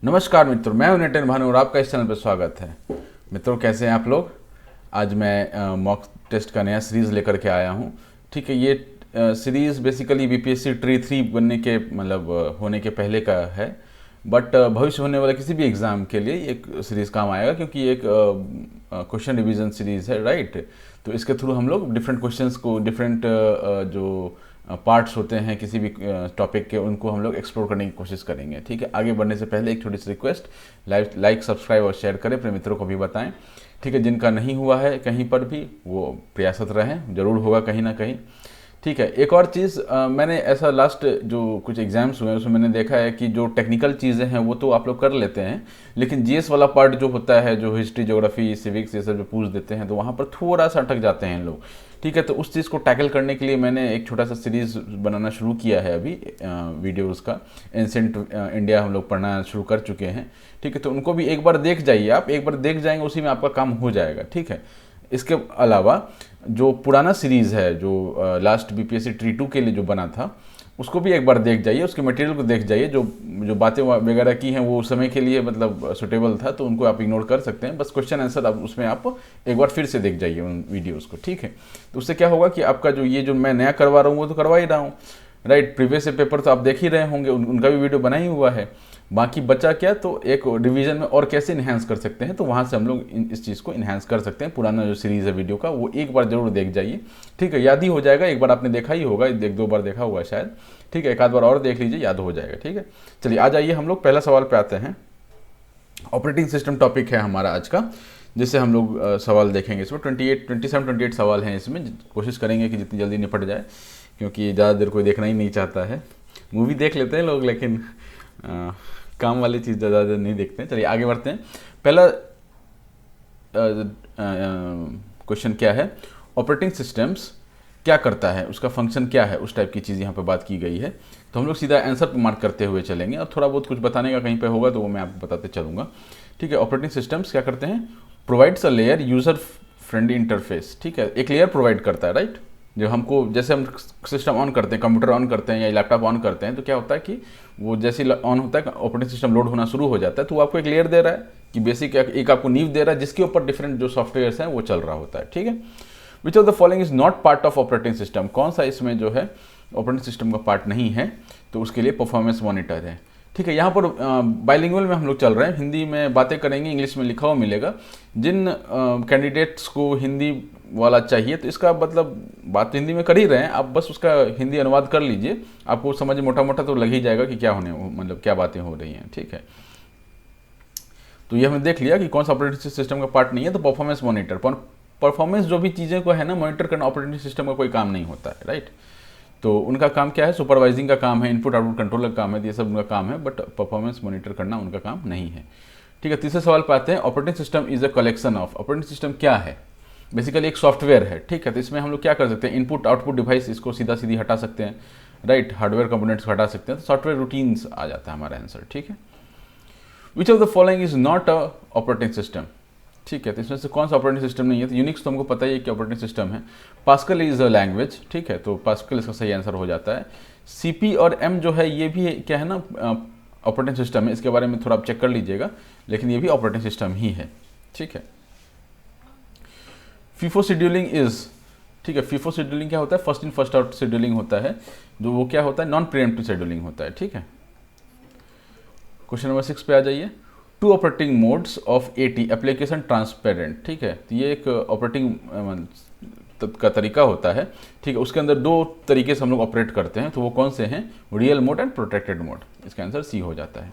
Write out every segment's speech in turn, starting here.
नमस्कार मित्रों, मैं हूं नितिन भानु और आपका इस चैनल पर स्वागत है। मित्रों, कैसे हैं आप लोग। आज मैं मॉक टेस्ट का नया सीरीज़ लेकर के आया हूं। ठीक है, ये सीरीज़ बेसिकली बीपीएससी ट्री 3 बनने के होने के पहले का है, बट भविष्य होने वाले किसी भी एग्ज़ाम के लिए एक सीरीज़ काम आएगा, क्योंकि ये एक क्वेश्चन रिवीजन सीरीज़ है, राइट। तो इसके थ्रू हम लोग डिफरेंट क्वेश्चंस को, डिफरेंट जो पार्ट्स होते हैं किसी भी टॉपिक के, उनको हम लोग एक्सप्लोर करने की कोशिश करेंगे। ठीक है, आगे बढ़ने से पहले एक छोटी सी रिक्वेस्ट, लाइक सब्सक्राइब और शेयर करें, अपने मित्रों को भी बताएं। ठीक है, जिनका नहीं हुआ है कहीं पर भी, वो प्रयासरत रहें, ज़रूर होगा कहीं ना कहीं। ठीक है, एक और चीज़, मैंने ऐसा लास्ट जो कुछ एग्जाम्स हुए हैं उसमें मैंने देखा है कि जो टेक्निकल चीज़ें हैं वो तो आप लोग कर लेते हैं, लेकिन जीएस वाला पार्ट जो होता है, जो हिस्ट्री, ज्योग्राफी, सिविक्स, ये सब जो पूछ देते हैं, तो वहाँ पर थोड़ा सा अटक जाते हैं लोग। ठीक है, तो उस चीज़ को टैकल करने के लिए मैंने एक छोटा सा सीरीज़ बनाना शुरू किया है अभी, वीडियोज़ का। एंसेंट इंडिया हम लोग पढ़ना शुरू कर चुके हैं। ठीक है, तो उनको भी एक बार देख जाइए, आप एक बार देख जाएंगे उसी में आपका काम हो जाएगा। ठीक है, इसके अलावा जो पुराना सीरीज़ है, जो लास्ट बीपीएससी ट्री 2 के लिए जो बना था, उसको भी एक बार देख जाइए, उसके मटेरियल को देख जाइए। जो जो बातें वगैरह की हैं वो उस समय के लिए सुटेबल था, तो उनको आप इग्नोर कर सकते हैं। बस क्वेश्चन आंसर अब उसमें आप एक बार फिर से देख जाइए उन वीडियोज़ को। ठीक है, तो उससे क्या होगा कि आपका जो ये जो मैं नया करवा रहा हूँ वो तो करवा ही रहा हूँ, राइट। प्रीवियस पेपर तो आप देख ही रहे होंगे, उनका भी वीडियो बना ही हुआ है। बाकी बचा क्या, तो एक रिवीजन में और कैसे इन्हांस कर सकते हैं, तो वहाँ से हम लोग इस चीज़ को इन्हांस कर सकते हैं। पुराना जो सीरीज़ है वीडियो का, वो एक बार जरूर देख जाइए। ठीक है, याद ही हो जाएगा, एक बार आपने देखा ही होगा, एक दो बार देखा होगा शायद। ठीक है, एक आध बार और देख लीजिए, याद हो जाएगा। ठीक है, चलिए आ जाइए, हम लोग पहला सवाल पे आते हैं। ऑपरेटिंग सिस्टम टॉपिक है हमारा आज का, जिससे हम लोग सवाल देखेंगे। इसमें 27-28 सवाल हैं। इसमें कोशिश करेंगे कि जितनी जल्दी निपट जाए, क्योंकि ज़्यादा देर कोई देखना ही नहीं चाहता है। मूवी देख लेते हैं लोग, लेकिन काम वाली चीज़ ज़्यादा देर नहीं देखते हैं। चलिए आगे बढ़ते हैं। पहला क्वेश्चन क्या है, ऑपरेटिंग सिस्टम्स क्या करता है, उसका फंक्शन क्या है, उस टाइप की चीज़ यहाँ पे बात की गई है। तो हम लोग सीधा आंसर पर मार्क करते हुए चलेंगे, और थोड़ा बहुत कुछ बताने का कहीं पे होगा तो वो मैं आपको बताते चलूँगा। ठीक है, ऑपरेटिंग सिस्टम्स क्या करते हैं, provides a layer user friendly interface. ठीक है, एक लेयर प्रोवाइड करता है, राइट। जो हमको, जैसे हम सिस्टम ऑन करते हैं, कंप्यूटर ऑन करते हैं या लैपटॉप ऑन करते हैं, तो क्या होता है कि वो जैसे ऑन होता है, ऑपरेटिंग सिस्टम लोड होना शुरू हो जाता है, तो वो आपको एक लेयर दे रहा है कि बेसिक एक आपको नींव दे रहा है, जिसके ऊपर डिफरेंट जो सॉफ्टवेयर्स हैं वो चल रहा होता है। ठीक है, which of the following is not part of operating system, कौन सा इसमें जो है ऑपरेटिंग सिस्टम का पार्ट नहीं है, तो उसके लिए परफॉर्मेंस मॉनिटर है। ठीक है, यहाँ पर बाइलिंगुअल में हम लोग चल रहे हैं, हिंदी में बातें करेंगे, इंग्लिश में लिखा हुआ मिलेगा। जिन कैंडिडेट्स को हिंदी वाला चाहिए, तो इसका मतलब बात तो हिंदी में कर ही रहे हैं, आप बस उसका हिंदी अनुवाद कर लीजिए, आपको समझ मोटा मोटा तो लग ही जाएगा कि क्या होने क्या बातें हो रही हैं। ठीक है, तो ये हमने देख लिया कि कौन सा ऑपरेटिंग सिस्टम का पार्ट नहीं है। तो परफॉर्मेंस मॉनिटर, परफॉर्मेंस जो भी चीज़ें को है ना मॉनिटर करना, ऑपरेटिंग सिस्टम का कोई काम नहीं होता है, राइट। तो उनका काम क्या है, सुपरवाइजिंग का काम है, इनपुट आउटपुट कंट्रोल का काम है, ये सब उनका काम है, बट परफॉर्मेंस मॉनिटर करना उनका काम नहीं है। ठीक है, तीसरे सवाल पे आते हैं। Operating system is a collection of, operating system क्या है, बेसिकली एक सॉफ्टवेयर है। ठीक है, तो इसमें हम लोग क्या कर सकते हैं, इनपुट आउटपुट डिवाइस, इसको सीधा सीधी हटा सकते हैं, राइट। हार्डवेयर कंपोनेंट्स को हटा सकते हैं, तो सॉफ्टवेयर रूटीन्स आ जाता है हमारा आंसर। ठीक है, which of the following is not a operating system. ठीक है, तो इसमें से कौन सा ऑपरेटिंग सिस्टम नहीं है, तो यूनिक्स तो हमको पता ही है कि ऑपरेटिंग सिस्टम है। पास्कल इज अ लैंग्वेज, ठीक है, तो पास्कल इसका सही आंसर हो जाता है। सीपी और एम जो है, ये भी क्या है ना, ऑपरेटिंग सिस्टम है, इसके बारे में थोड़ा आप चेक कर लीजिएगा, लेकिन ये भी ऑपरेटिंग सिस्टम ही है। ठीक है, फीफो शेड्यूलिंग इज, ठीक है, फीफो शेड्यूलिंग क्या होता है, first in first out scheduling होता है, जो वो क्या होता है, नॉन प्रीएम्प्टिव शेड्यूलिंग होता है। ठीक है, क्वेश्चन नंबर 6 पे आ जाइए। Two operating modes of AT application transparent. ठीक है, तो ये एक ऑपरेटिंग का तरीका होता है। ठीक है, उसके अंदर दो तरीके से हम लोग ऑपरेट करते हैं, तो वो कौन से हैं, real mode and protected mode. इसका आंसर सी हो जाता है।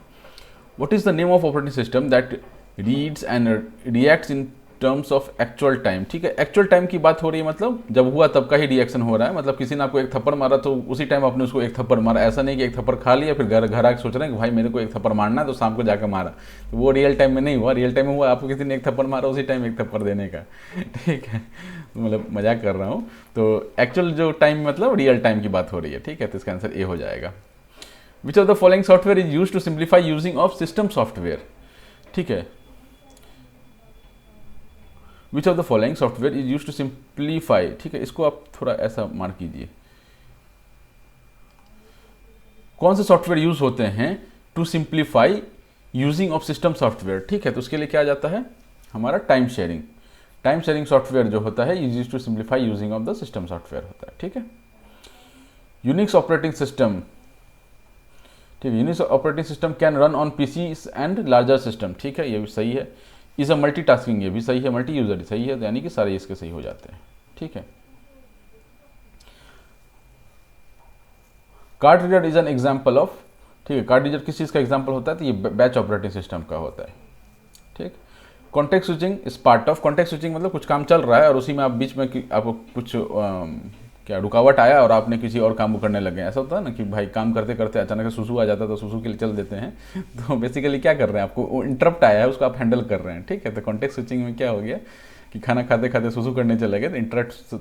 What is the name of operating system that reads and reacts in terms of actual time. ठीक है, एक्चुअल टाइम की बात हो रही है, मतलब जब हुआ तब का ही रिएक्शन हो रहा है। मतलब किसी ने आपको एक थप्पड़ मारा तो उसी टाइम आपने उसको एक थप्पड़ मारा, ऐसा नहीं कि एक थप्पड़ खा लिया फिर घर आके सोच रहे हैं कि भाई मेरे को एक थप्पड़ मारना है तो शाम को जाकर मारा, तो वो रियल टाइम में नहीं हुआ। रियल टाइम में हुआ आपको किसी ने एक थप्पड़ मारा, उसी टाइम एक थप्पड़ देने का। ठीक है, मतलब मजाक कर रहा हूँ। तो एक्चुअल जो टाइम मतलब रियल टाइम की बात हो रही है। ठीक है, तो इसका आंसर ए हो जाएगा। Which of the following software is use to simplify using of system software. ठीक है, which of the following software is use to simplify. ठीक है, इसको आप थोड़ा ऐसा मार्क कीजिए, कौन से सॉफ्टवेयर यूज होते हैं to simplify using of system software, ठीक है, तो उसके लिए क्या आ जाता है हमारा टाइम शेयरिंग सॉफ्टवेयर जो होता है use to simplify using of the system software होता है, ठीक है। यूनिक्स ऑपरेटिंग सिस्टम, ठीक है, Unix operating system can run on PC and larger system, ठीक है, ये भी सही है। इज अ मल्टीटास्किंग, ये भी सही है, मल्टी यूजर सही है, यानी कि सारे इसके सही हो जाते हैं, ठीक है। Card reader is an example of, ठीक है, कार्ड रीडर किस चीज़ का एग्जाम्पल होता है, तो ये बैच ऑपरेटिंग सिस्टम का होता है, ठीक। Context switching is part of, context switching मतलब कुछ काम चल रहा है और उसी में आप बीच में आपको कुछ क्या रुकावट आया और आपने किसी और काम को करने लगे, ऐसा होता है ना कि भाई काम करते करते अचानक सुसु आ जाता है तो सुसु के लिए चल देते हैं तो बेसिकली क्या कर रहे हैं, आपको इंटरप्ट आया है उसको आप हैंडल कर रहे हैं, ठीक है। तो कॉन्टेक्स्ट स्विचिंग में क्या हो गया कि खाना खाते खाते सुसु करने चले गए, तो इंटरप्ट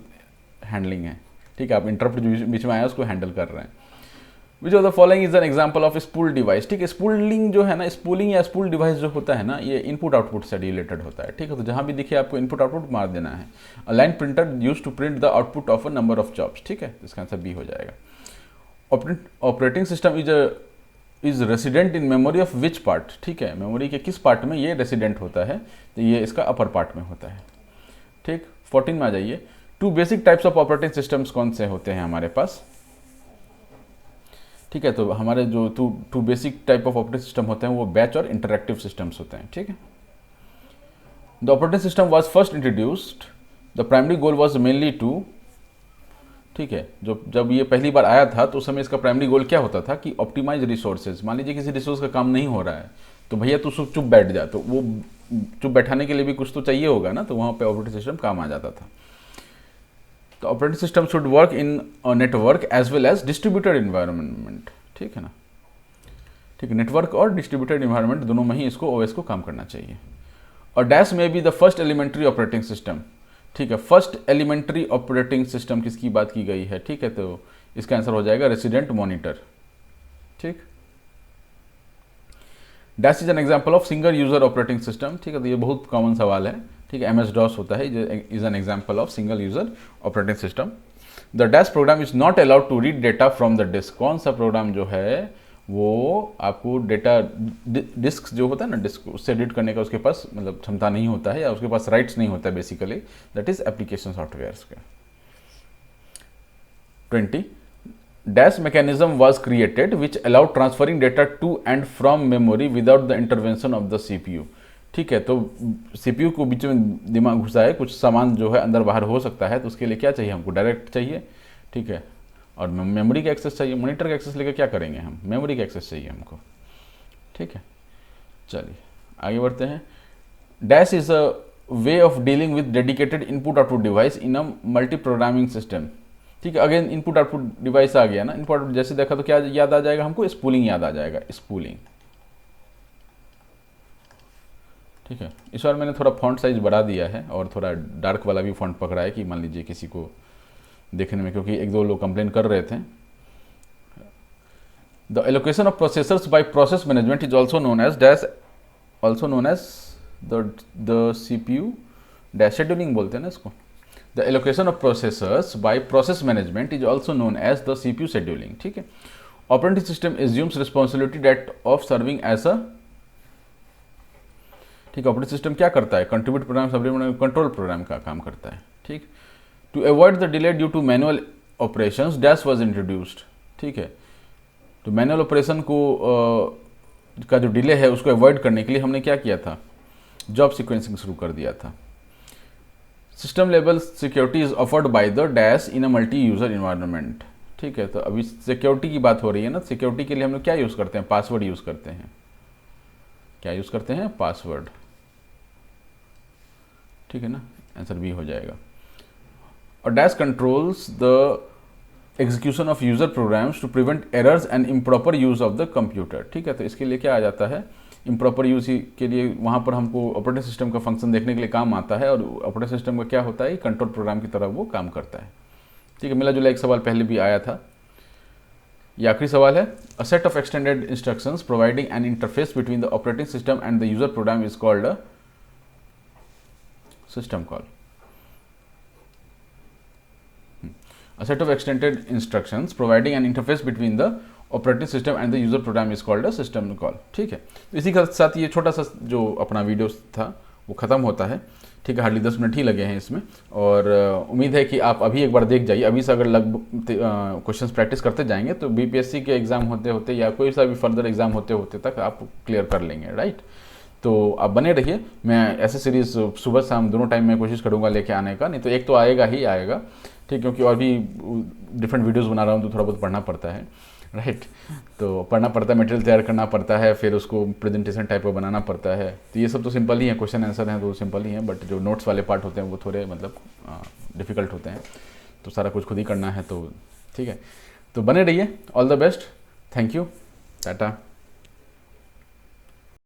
हैंडलिंग है, ठीक है, आप इंटरप्ट जो बीच में आया उसको हैंडल कर रहे हैं। विच of the following is an example of spool device, ठीक है। स्पूलिंग जो है ना, स्पूलिंग या स्पूल डिवाइस जो होता है ना, ये इनपुट आउटपुट से रिलेटेड होता है, ठीक है। तो जहां भी देखिए आपको इनपुट आउटपुट मार देना है। A line printer use to print the output of a number of jobs, ठीक है, इसका आंसर बी हो जाएगा। Operating system is resident in memory of which part, ठीक है, मेमोरी के किस पार्ट में ये रेसिडेंट होता है, तो ये इसका अपर पार्ट में होता है, ठीक। 14 में आ जाइए। Two basic types of operating systems कौन से होते हैं हमारे पास, ठीक है। तो हमारे जो two basic type of operating system होते हैं वो बैच और इंटरैक्टिव सिस्टम्स होते हैं, ठीक है। The operating system was first introduced, the primary goal was mainly to, ठीक है, जब ये पहली बार आया था तो उस समय इसका प्राइमरी गोल क्या होता था कि ऑप्टिमाइज रिसोर्सेज। मान लीजिए किसी रिसोर्स का काम नहीं हो रहा है तो भैया तू चुप बैठ जा, तो वो चुप बैठाने के लिए भी कुछ तो चाहिए होगा ना, तो वहाँ पे ऑपरेटिंग सिस्टम काम आ जाता था। तो operating system should work in network as well as distributed environment, ठीक है ना, ठीक है, नेटवर्क और डिस्ट्रीब्यूटेड इन्वायरमेंट दोनों में ही इसको ओएस को काम करना चाहिए। और डैश में be the first elementary operating system, ठीक है, फर्स्ट एलिमेंट्री ऑपरेटिंग सिस्टम किसकी बात की गई है, ठीक है, तो इसका आंसर हो जाएगा रेसिडेंट मॉनिटर, ठीक। Dash is an example of single user operating system, ठीक है, तो ये बहुत कॉमन सवाल है, ठीक है, MS DOS होता है, is an example of single user operating system. The dash program is not allowed to read data from the disk, कौन सा प्रोग्राम जो है वो आपको डेटा डिस्क जो होता है ना, डिस्क उससे एडिट करने का उसके पास मतलब क्षमता नहीं होता है या उसके पास राइट्स नहीं होता है basically, that is application software के। 20 dash mechanism was created which allowed transferring data to and from memory without the intervention of the CPU, ठीक है। तो CPU को बीच में दिमाग घुसा है, कुछ सामान जो है अंदर बाहर हो सकता है, तो उसके लिए क्या चाहिए हमको, डायरेक्ट चाहिए, ठीक है, और मेमोरी का एक्सेस चाहिए। मॉनिटर का एक्सेस लेकर क्या करेंगे हम, मेमोरी का एक्सेस चाहिए हमको, ठीक है। चलिए आगे बढ़ते हैं। Dash is a way of dealing with dedicated input output device in a multi programming system, ठीक है। अगेन इनपुट आउटपुट डिवाइस आ गया ना, इनपुट आउटपुट जैसे देखा तो क्या याद आ जाएगा हमको, स्पूलिंग याद आ जाएगा, स्पूलिंग, ठीक है। इस बार मैंने थोड़ा फॉन्ट साइज बढ़ा दिया है और थोड़ा डार्क वाला भी फॉन्ट पकड़ा है कि मान लीजिए किसी को देखने में, क्योंकि एक दो लोग कंप्लेन कर रहे थे। The allocation of processors by process management is also known as dash, also known as the CPU dash scheduling बोलते हैं ना इसको। The allocation of processors by process management is also known as the CPU scheduling, ठीक है। Operating system assumes responsibility that of serving as a, ठीक है, operating system क्या करता है, contribute program supplement control program का काम करता है, ठीक। To avoid the delay due to manual operations dash was introduced, ठीक है। तो मैनुअल ऑपरेशन को का जो डिले है उसको अवॉइड करने के लिए हमने क्या किया था, जॉब सीक्वेंसिंग शुरू कर दिया था। System level security is offered by the dash in a multi user environment, ठीक है। तो अभी सिक्योरिटी की बात हो रही है ना, सिक्योरिटी के लिए हम लोग क्या यूज़ करते हैं, पासवर्ड यूज़ करते हैं, क्या यूज़ करते हैं, पासवर्ड, ठीक है ना, आंसर बी हो जाएगा। और dash controls the execution of user programs to prevent errors and improper use of the computer, ठीक है। तो इसके लिए क्या आ जाता है, इम्प्रॉपर यूज के लिए वहाँ पर हमको ऑपरेटिंग सिस्टम का फंक्शन देखने के लिए काम आता है, और ऑपरेटिंग सिस्टम का क्या होता है, कंट्रोल प्रोग्राम की तरह वो काम करता है, ठीक है। मिला जुला एक सवाल पहले भी आया था, ये आखिरी सवाल है। A set of extended instructions providing N interface between the operating system and the user program is called a system call. A set of extended instructions providing an interface between the operating system and the user program is called a system call. ठीक है, तो इसी के साथ ये छोटा सा जो अपना वीडियो था वो ख़त्म होता है। ठीक है, हार्डली 10 मिनट ही लगे हैं इसमें, और उम्मीद है कि आप अभी एक बार देख जाइए। अभी से अगर क्वेश्चंस प्रैक्टिस करते जाएंगे तो बीपीएससी के एग्ज़ाम होते होते या कोई सा भी फर्दर एग्ज़ाम होते होते तक आप क्लियर कर लेंगे, राइट। तो आप बने रहिए, मैं ऐसे सीरीज़ सुबह शाम दोनों टाइम में कोशिश करूँगा लेके आने का, नहीं तो एक तो आएगा ही आएगा, ठीक, क्योंकि और भी डिफरेंट वीडियोज़ बना रहा हूँ तो थोड़ा बहुत पढ़ना पड़ता है, राइट। तो पढ़ना पड़ता है, मटेरियल तैयार करना पड़ता है, फिर उसको प्रेजेंटेशन टाइप का बनाना पड़ता है। तो ये सब तो सिंपल ही है, क्वेश्चन आंसर हैं तो सिंपल ही हैं, बट जो नोट्स वाले पार्ट होते हैं वो थोड़े मतलब डिफ़िकल्ट होते हैं, तो सारा कुछ खुद ही करना है। तो ठीक है, तो बने रहिए, all the best, thank you, Tata.